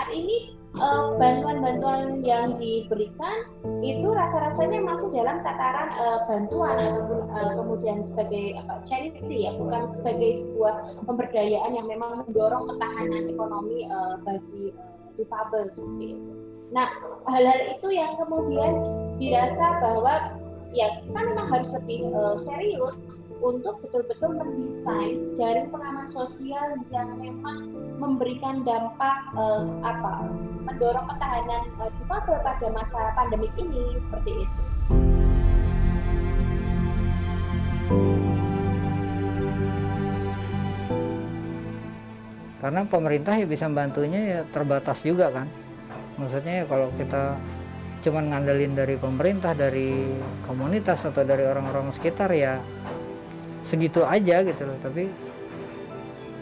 saat ini bantuan-bantuan yang diberikan itu rasa-rasanya masuk dalam tataran bantuan ataupun kemudian sebagai charity ya, bukan sebagai sebuah pemberdayaan yang memang mendorong ketahanan ekonomi bagi difabel seperti itu. Nah, hal-hal itu yang kemudian dirasa bahwa ya kita memang harus lebih serius untuk betul-betul mendesain jaring pengaman sosial yang memang memberikan dampak mendorong ketahanan difabel pada masa pandemik ini seperti itu. Karena pemerintah ya bisa bantunya ya terbatas juga kan. Maksudnya ya kalau kita cuman ngandelin dari pemerintah, dari komunitas atau dari orang-orang sekitar ya segitu aja gitu loh. Tapi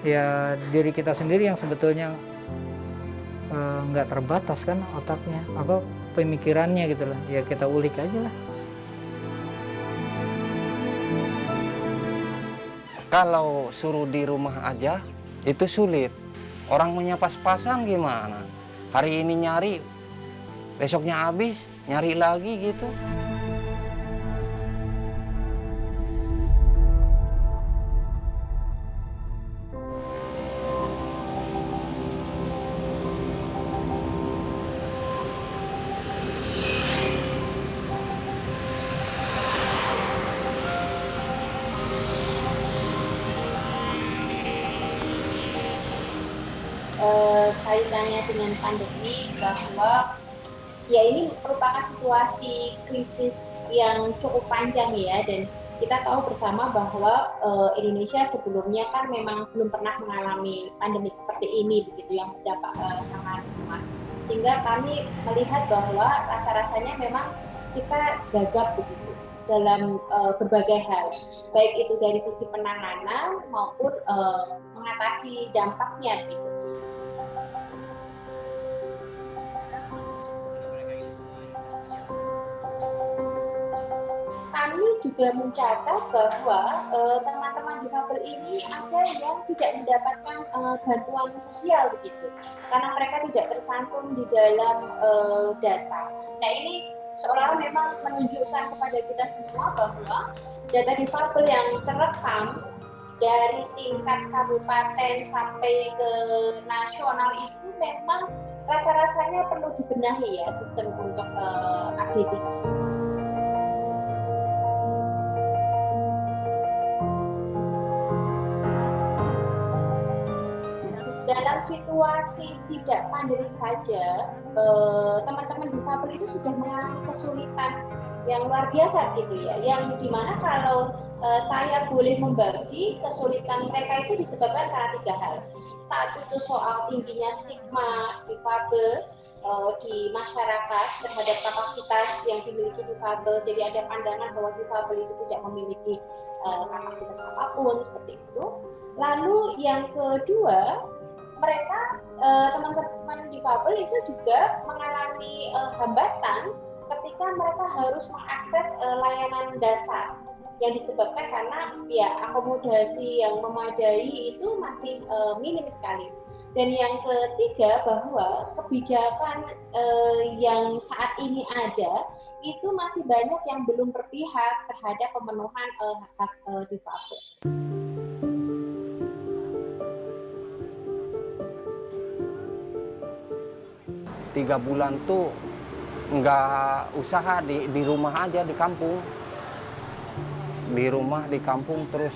ya diri kita sendiri yang sebetulnya nggak terbatas kan otaknya, pemikirannya gitu loh. Ya kita ulik aja lah. Kalau suruh di rumah aja itu sulit. Orang punya pas-pasan gimana? Hari ini nyari, besoknya habis, nyari lagi gitu. Kaitannya dengan pandemi bahwa ya ini merupakan situasi krisis yang cukup panjang ya, dan kita tahu bersama bahwa Indonesia sebelumnya kan memang belum pernah mengalami pandemi seperti ini begitu yang berdampak sangat luas, sehingga kami melihat bahwa rasa-rasanya memang kita gagap begitu dalam berbagai hal, baik itu dari sisi penanganan maupun mengatasi dampaknya gitu. Kami juga mencatat bahwa teman-teman difabel ini ada yang tidak mendapatkan bantuan sosial begitu, karena mereka tidak tercantum di dalam data. Nah, ini seolah-olah memang menunjukkan kepada kita semua bahwa data difabel yang terekam dari tingkat kabupaten sampai ke nasional itu memang rasa-rasanya perlu dibenahi ya sistem untuk updating. Dalam situasi tidak pandemik saja, teman-teman difabel itu sudah mengalami kesulitan yang luar biasa gitu ya, yang dimana kalau saya boleh membagi kesulitan mereka itu disebabkan karena 3 hal. Saat itu soal tingginya stigma difabel di masyarakat terhadap kapasitas yang dimiliki difabel, jadi ada pandangan bahwa difabel itu tidak memiliki kapasitas apapun seperti itu. Lalu yang kedua, mereka teman-teman difabel itu juga mengalami hambatan ketika mereka harus mengakses layanan dasar yang disebabkan karena ya akomodasi yang memadai itu masih minim sekali. Dan yang ketiga, bahwa kebijakan yang saat ini ada itu masih banyak yang belum berpihak terhadap pemenuhan hak difabel. 3 bulan tuh nggak usaha, di rumah aja, di kampung. Di rumah, di kampung terus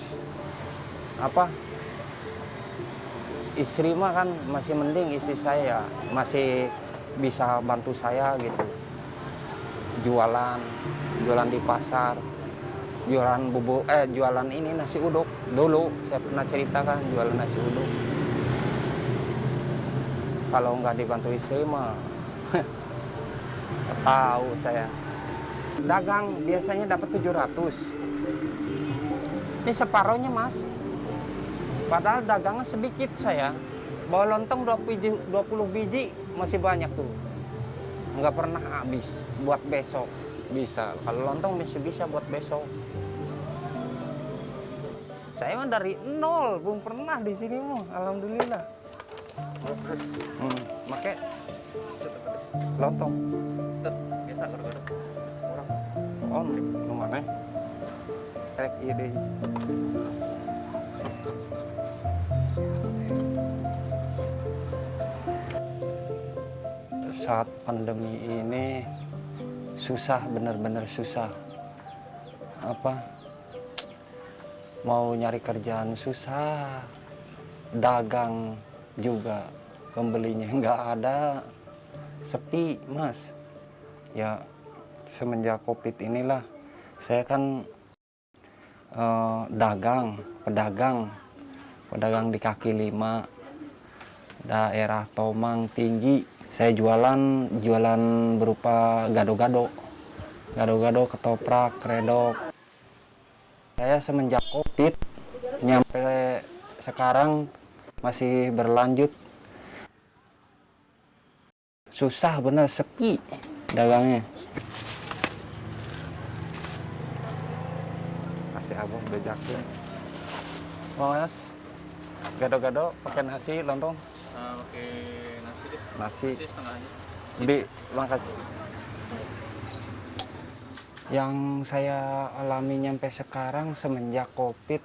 istri mah kan masih mending, istri saya masih bisa bantu saya gitu. Jualan di pasar, jualan ini nasi uduk. Dulu saya pernah ceritakan jualan nasi uduk. Kalau nggak dibantu istri mah tahu saya. Dagang biasanya dapat 700. Ini separohnya Mas. Padahal dagangan sedikit saya. Bawa lontong 20 biji masih banyak tuh. Nggak pernah habis buat besok. Bisa. Kalau lontong masih bisa buat besok. Saya mah dari nol, belum pernah di sini mah. Alhamdulillah. Make lontong. Biasa kadang-kadang orang On, nu maneh. Rek ieu deui. Saat pandemi ini susah, benar-benar susah. Apa? Mau nyari kerjaan susah, dagang juga pembelinya nggak ada, sepi mas. Ya semenjak COVID inilah saya kan pedagang di kaki lima daerah Tomang Tinggi. Saya jualan berupa gado-gado, ketoprak, redok. Saya semenjak COVID nyampe sekarang masih berlanjut. Susah bener, sepi dagangnya. Kasih abang bejakin. Mau mas, gado-gado pakai nasi lontong. pakai nasi deh. Nasi Nasi setengahnya. di langkat. Yang saya alami nyampe sekarang semenjak COVID,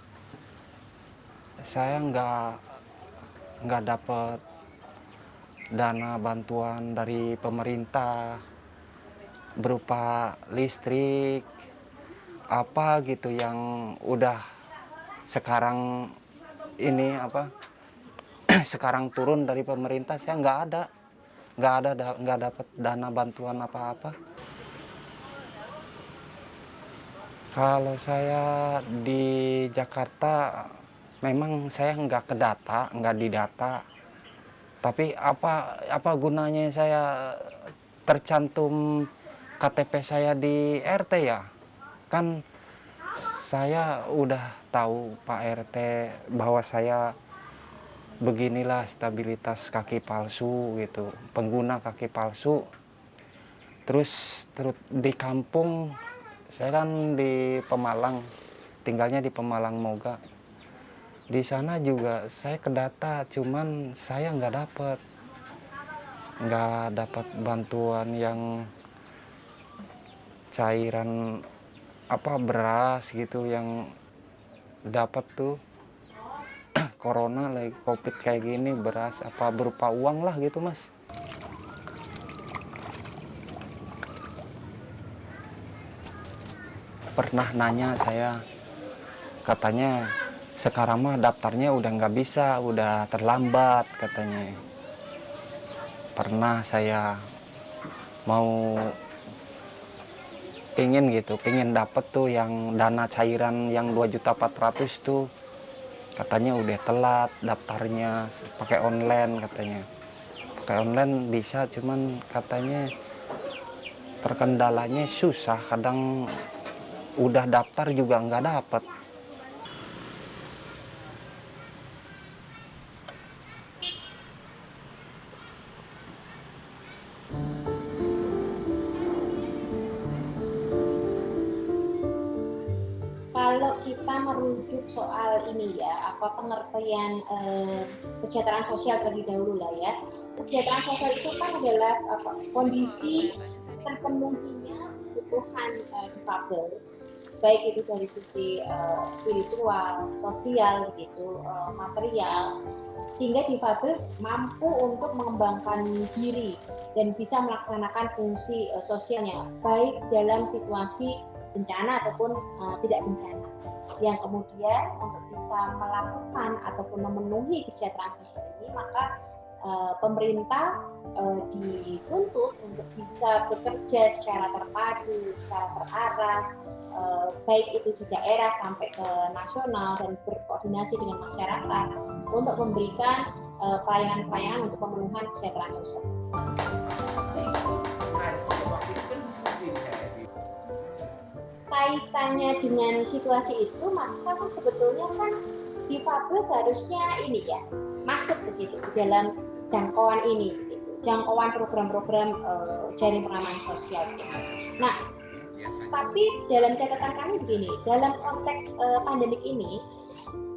saya nggak dapat dana bantuan dari pemerintah berupa listrik apa gitu yang udah sekarang ini apa sekarang turun dari pemerintah. Saya nggak dapat dana bantuan apa-apa. Kalau saya di Jakarta memang saya nggak didata. Tapi apa gunanya saya tercantum KTP saya di RT ya? Kan saya udah tahu Pak RT bahwa saya beginilah stabilitas kaki palsu gitu, pengguna kaki palsu. Terus di kampung, saya kan di Pemalang, tinggalnya di Pemalang Moga. Di sana juga saya kedata, cuman saya nggak dapat bantuan yang cairan apa beras gitu yang dapat tuh corona lagi COVID kayak gini, beras apa berupa uang lah gitu mas. Pernah nanya saya, katanya sekarang mah daftarnya udah nggak bisa, udah terlambat katanya. Pernah saya mau pingin dapet tuh yang dana cairan yang 2.400.000 tuh, katanya udah telat daftarnya, pakai online katanya. Pakai online bisa, cuman katanya terkendalanya susah, kadang udah daftar juga nggak dapet. Kalau kita merujuk soal ini ya, apa pengertian kesejahteraan sosial terlebih dahulu lah ya. Kesejahteraan sosial itu kan adalah kondisi terpenuhinya kebutuhan difabel, baik itu dari sisi spiritual, sosial, gitu, material, sehingga difabel mampu untuk mengembangkan diri dan bisa melaksanakan fungsi sosialnya, baik dalam situasi bencana ataupun tidak bencana. Yang kemudian untuk bisa melakukan ataupun memenuhi kesejahteraan sosial ini, maka pemerintah dituntut untuk bisa bekerja secara terpadu, secara terarah, baik itu di daerah sampai ke nasional, dan berkoordinasi dengan masyarakat untuk memberikan pelayanan-pelayanan untuk pemenuhan kesejahteraan sosial. Kaitannya dengan situasi itu, maka kan sebetulnya kan difabel seharusnya ini ya masuk begitu di dalam jangkauan ini, begitu, jangkauan program-program jaring pengaman sosial. Gitu. Nah, tapi dalam catatan kami begini, dalam konteks pandemik ini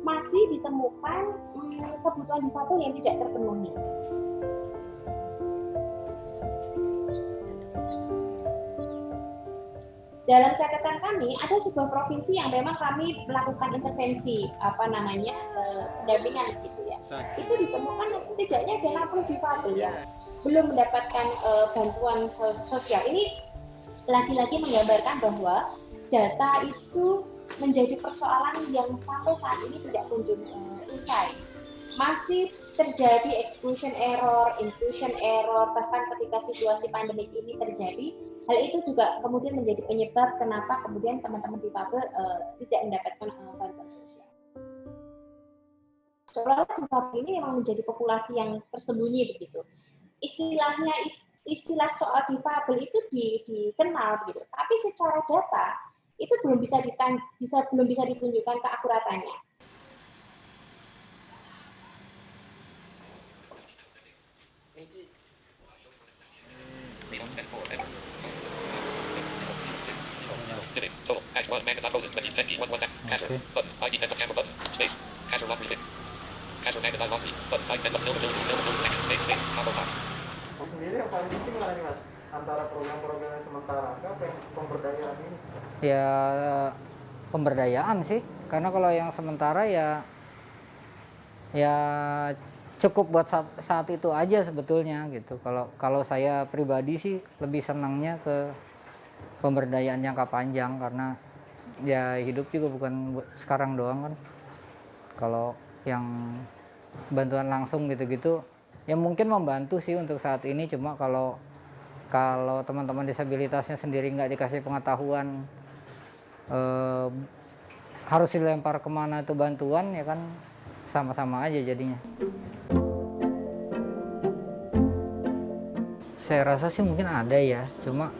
masih ditemukan kebutuhan difabel yang tidak terpenuhi. Dalam catatan kami, ada sebuah provinsi yang memang kami melakukan intervensi, pendampingan gitu ya. Itu ditemukan setidaknya ada 60 difabel yang belum mendapatkan bantuan sosial. Ini lagi-lagi menggambarkan bahwa data itu menjadi persoalan yang sampai saat ini tidak kunjung usai. Masih terjadi exclusion error, inclusion error, bahkan ketika situasi pandemik ini terjadi, hal itu juga kemudian menjadi penyebab kenapa kemudian teman-teman difabel tidak mendapatkan bantuan sosial. Seolah-olah difabel ini memang menjadi populasi yang tersembunyi begitu. Istilah soal difabel itu dikenal begitu, tapi secara data itu belum bisa ditunjukkan keakuratannya. Sendiri yang paling penting mana nih Mas? Antara program-program yang sementara apa yang pemberdayaan ini? Ya pemberdayaan sih, karena kalau yang sementara ya cukup buat saat itu aja sebetulnya gitu. Kalau saya pribadi sih lebih senangnya ke pemberdayaan jangka panjang, karena ya hidup juga bukan sekarang doang kan. Kalau yang bantuan langsung gitu-gitu ya mungkin membantu sih untuk saat ini, cuma kalau teman-teman disabilitasnya sendiri nggak dikasih pengetahuan harus dilempar kemana itu bantuan, ya kan sama-sama aja jadinya. Saya rasa sih mungkin ada ya, cuma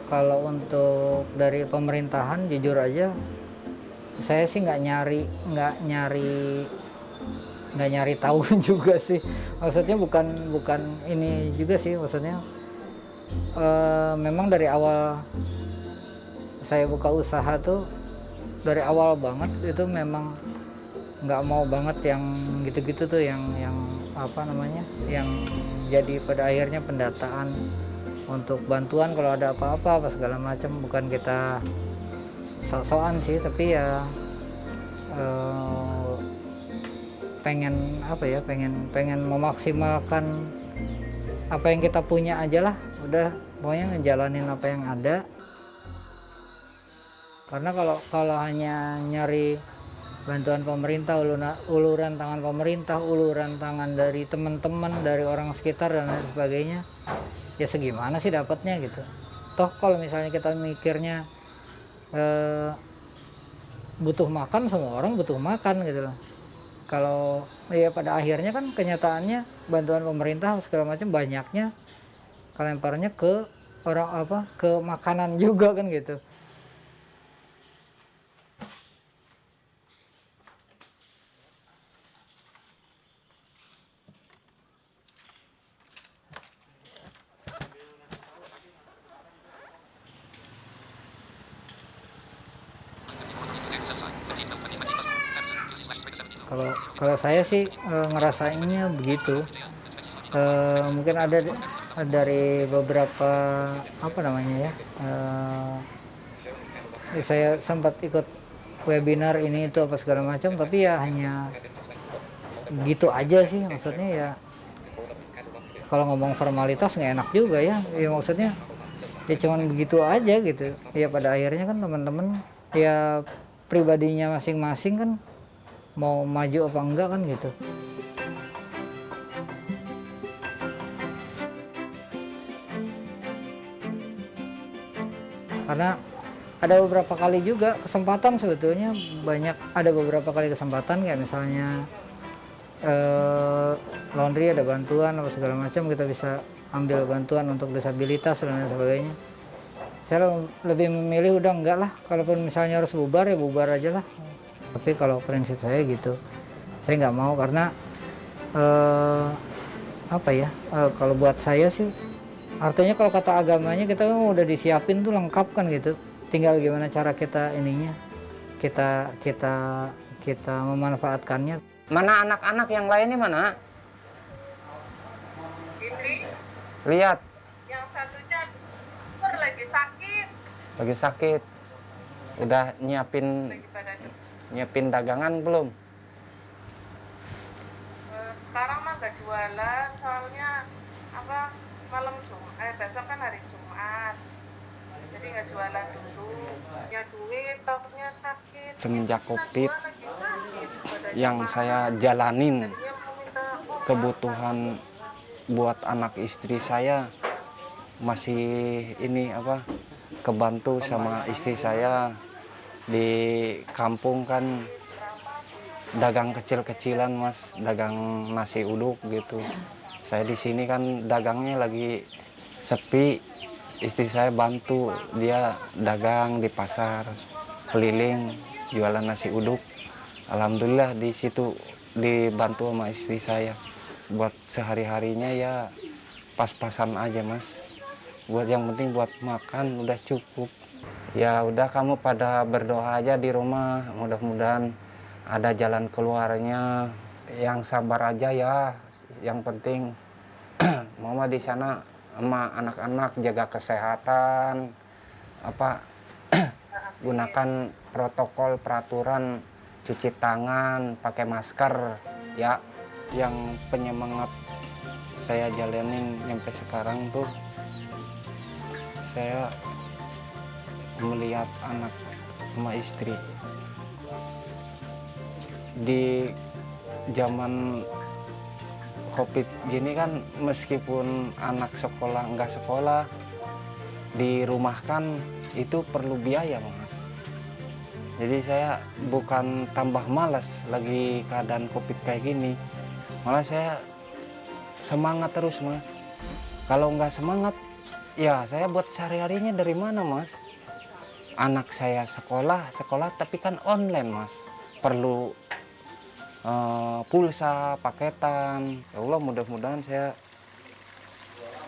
kalau untuk dari pemerintahan jujur aja saya sih nggak nyari tahu juga sih, maksudnya bukan ini juga sih, maksudnya memang dari awal saya buka usaha tuh dari awal banget itu memang nggak mau banget yang gitu-gitu tuh, yang yang jadi pada akhirnya pendataan untuk bantuan kalau ada apa-apa segala macam. Bukan kita sok-sokan sih, tapi ya pengen memaksimalkan apa yang kita punya aja lah, udah pokoknya ngejalanin apa yang ada. Karena kalau hanya nyari bantuan pemerintah, uluran tangan pemerintah, uluran tangan dari teman-teman, dari orang sekitar dan lain sebagainya, ya segimana sih dapatnya gitu. Toh kalau misalnya kita mikirnya butuh makan, semua orang butuh makan gitu loh. Kalau ya pada akhirnya kan kenyataannya bantuan pemerintah segala macam banyaknya kelemparnya ke ke makanan juga kan gitu. Kalau saya sih ngerasainnya begitu. Mungkin ada dari beberapa saya sempat ikut webinar ini itu apa segala macam, tapi ya hanya gitu aja sih, maksudnya ya kalau ngomong formalitas nggak enak juga ya maksudnya ya cuman begitu aja gitu ya. Pada akhirnya kan teman-teman ya pribadinya masing-masing kan mau maju apa enggak kan gitu. Karena ada beberapa kali juga kesempatan, sebetulnya ada beberapa kali kesempatan kayak misalnya laundry ada bantuan apa segala macam, kita bisa ambil bantuan untuk disabilitas dan lain sebagainya. Saya lebih memilih udah enggak lah, kalaupun misalnya harus bubar ya bubar aja lah. Tapi kalau prinsip saya gitu, saya nggak mau karena kalau buat saya sih artinya kalau kata agamanya kita kan udah disiapin tuh lengkap kan gitu, tinggal gimana cara kita ininya kita kita memanfaatkannya. Mana anak-anak yang lainnya mana? Ini Lihat, yang satunya lagi sakit, lagi sakit. Udah lagi pada nyiapin dagangan belum? sekarang mah gak jualan soalnya apa malam Jumat, besok kan hari Jumat, jadi nggak jualan dulu. Ya duit takutnya sakit. Semenjak Itu sih COVID, Najwa lagi sakit, badannya yang panas. saya jalanin Tadinya mau minta obat. kebutuhan buat anak istri saya masih ini apa kebantu sama istri saya. Di kampung kan dagang kecil-kecilan Mas, dagang nasi uduk gitu. Saya di sini kan dagangnya lagi sepi, istri saya bantu, dia dagang di pasar keliling jualan nasi uduk. Alhamdulillah di situ dibantu sama istri saya. Buat sehari-harinya ya pas-pasan aja Mas. Buat yang penting buat makan udah cukup. Ya udah kamu pada berdoa aja di rumah, mudah-mudahan ada jalan keluarnya. Yang sabar aja ya. Yang penting mama di sana sama anak-anak jaga kesehatan, apa gunakan protokol peraturan cuci tangan, pakai masker ya. Yang penyemangat saya jalanin sampai sekarang tuh saya melihat anak sama istri di zaman COVID gini kan, meskipun anak sekolah nggak sekolah dirumahkan itu perlu biaya Mas. Jadi saya bukan tambah malas lagi keadaan COVID kayak gini, malah saya semangat terus Mas. Kalau nggak semangat ya saya buat sehari-harinya dari mana Mas? Anak saya sekolah tapi kan online Mas, perlu pulsa, paketan. Ya Allah, mudah-mudahan saya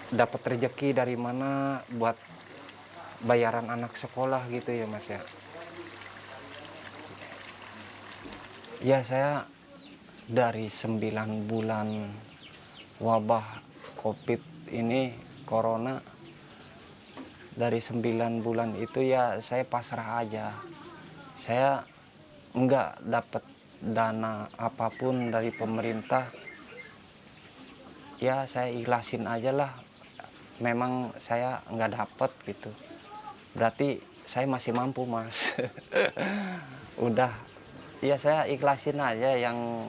dapat rezeki dari mana buat bayaran anak sekolah gitu ya Mas ya. Ya saya dari 9 bulan wabah COVID ini, corona, dari 9 bulan itu ya saya pasrah aja. Saya enggak dapat dana apapun dari pemerintah. Ya saya ikhlasin aja lah. Memang saya enggak dapat gitu. Berarti saya masih mampu Mas. Udah, ya saya ikhlasin aja yang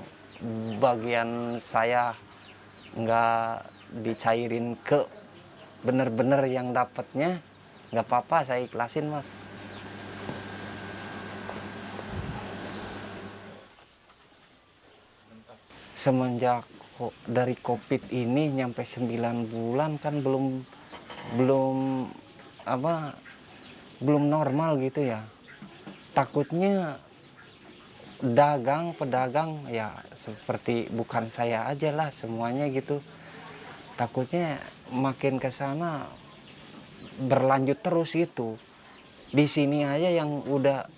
bagian saya enggak dicairin ke bener-bener yang dapatnya. Nggak apa-apa, saya ikhlasin Mas. Semenjak dari COVID ini nyampe 9 bulan kan belum normal gitu ya. Takutnya pedagang ya seperti bukan saya aja lah semuanya gitu. Takutnya makin ke sana berlanjut terus gitu. Di sini aja yang udah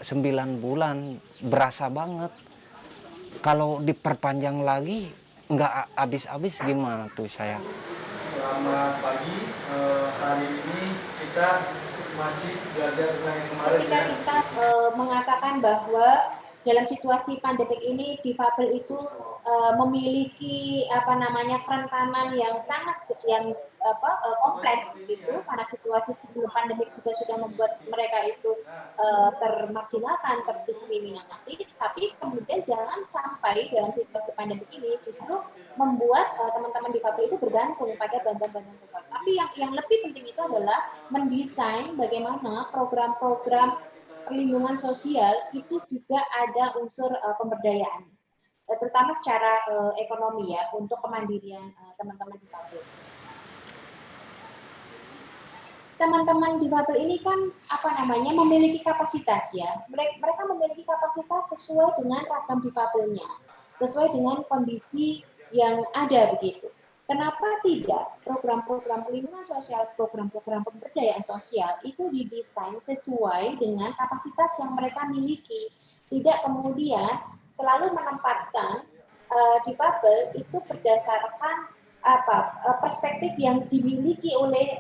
9 bulan berasa banget. Kalau diperpanjang lagi nggak habis-habis gimana tuh saya. Selamat pagi. Hari ini kita masih belajar tentang yang kemarin Ketika ya. kita mengatakan bahwa dalam situasi pandemik ini difabel itu memiliki kerentanan yang sangat kompleks gitu, karena situasi sebelum pandemik juga sudah membuat mereka itu termarginalkan, terdiskriminasi. Tapi kemudian jangan sampai dalam situasi pandemik ini justru membuat teman-teman difabel itu bergantung pada bantuan-bantuan sosial. Tapi yang lebih penting itu adalah mendesain bagaimana program-program perlindungan sosial itu juga ada unsur pemberdayaan, terutama secara ekonomi ya, untuk kemandirian teman-teman difabel. Teman-teman difabel ini kan memiliki kapasitas ya. Mereka memiliki kapasitas sesuai dengan ragam difabelnya, sesuai dengan kondisi yang ada begitu. Kenapa tidak program-program perlindungan sosial, program-program pemberdayaan sosial itu didesain sesuai dengan kapasitas yang mereka miliki. tidak kemudian selalu menempatkan difabel itu berdasarkan perspektif yang dimiliki oleh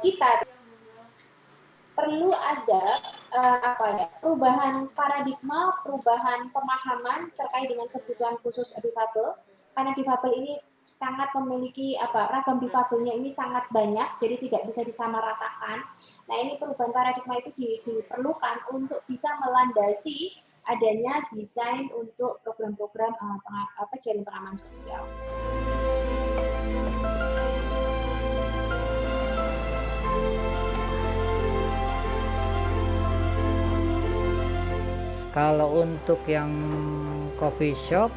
kita. Perlu ada perubahan paradigma, perubahan pemahaman terkait dengan kebutuhan khusus difabel, karena difabel ini sangat memiliki ragam difabelnya ini sangat banyak, jadi tidak bisa disamaratakan. Nah, ini perubahan paradigma itu diperlukan untuk bisa melandasi adanya desain untuk program-program jaring pengaman sosial. Kalau untuk yang coffee shop,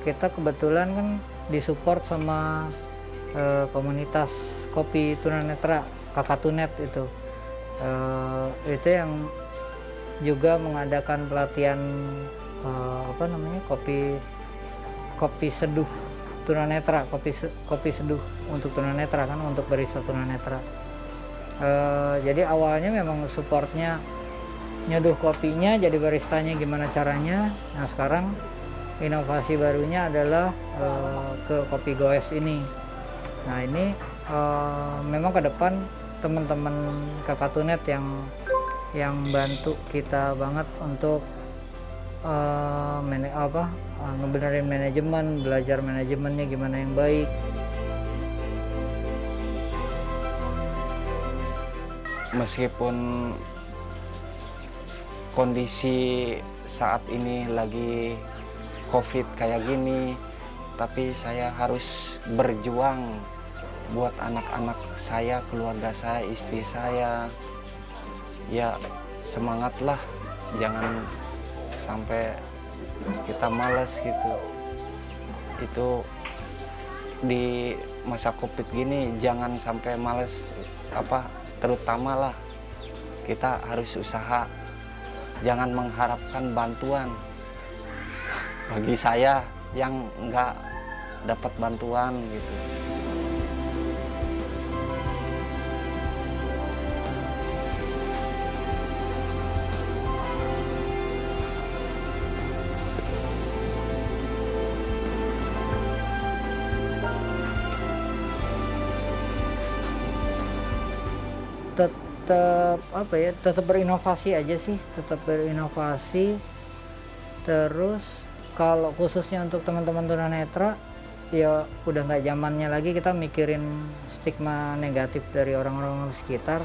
kita kebetulan kan disupport sama komunitas kopi tunanetra, Kakatunet itu. Itu yang juga mengadakan pelatihan kopi seduh tunanetra, kopi seduh untuk tunanetra kan, untuk barista tunanetra. Jadi awalnya memang supportnya nyeduh kopinya, jadi baristanya gimana caranya. Nah, sekarang inovasi barunya adalah ke kopi goes ini. Nah, ini memang ke depan teman-teman Kakatunet yang bantu kita banget untuk ngebenerin manajemen, belajar manajemennya gimana yang baik. Meskipun kondisi saat ini lagi COVID kayak gini, tapi saya harus berjuang buat anak-anak saya, keluarga saya, istri saya. Ya, semangatlah, jangan sampai kita malas gitu. Itu di masa COVID gini jangan sampai malas, terutama lah kita harus usaha, jangan mengharapkan bantuan. Bagi saya yang nggak dapat bantuan gitu. Tetap berinovasi aja sih, tetap berinovasi. Terus kalau khususnya untuk teman-teman tunanetra, ya udah nggak zamannya lagi kita mikirin stigma negatif dari orang-orang sekitar.